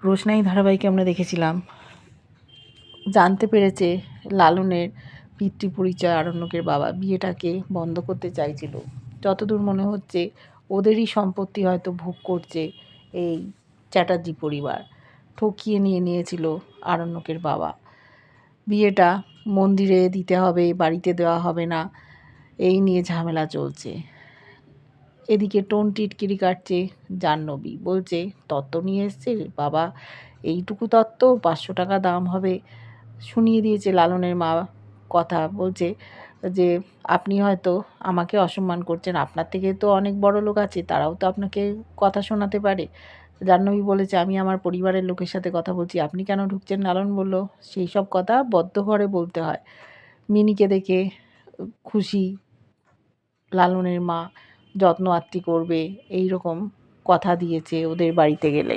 রোশনাই ধারাবাহিকে আমরা দেখেছিলাম, জানতে পেরেছে লালনের পিতৃ পরিচয় আরণ্যকের বাবা বিয়েটাকে বন্ধ করতে চাইছিল। যতদূর মনে হচ্ছে ওদেরই সম্পত্তি হয়তো ভোগ করছে এই চ্যাটার্জি পরিবার। ঠকিয়ে নিয়েছিল আরণ্যকের বাবা। বিয়েটা মন্দিরে দিতে হবে, বাড়িতে দেওয়া হবে না, এই নিয়ে ঝামেলা চলছে। এদিকে টোন টিটকিরি কাটছে জাহ্নবী, বলছে তত্ত্ব নিয়ে এসছে বাবা, এইটুকু তত্ত্ব 500 টাকা দাম হবে। শুনিয়ে দিয়েছে লালনের মা কথা, বলছে যে আপনি হয়তো আমাকে অসম্মান করছেন, আপনার থেকে তো অনেক বড় লোক আছে, তারাও তো আপনাকে কথা শোনাতে পারে। জাহ্নবী বলেছে আমি আমার পরিবারের লোকের সাথে কথা বলছি, আপনি কেন ঢুকছেন? লালন বলল সেই সব কথা বদ্ধ ঘরে বলতে হয়। মিনিকে দেখে খুশি লালনের মা, যত্ন আত্তি করবে এই রকম কথা দিয়েছে ওদের বাড়িতে গেলে।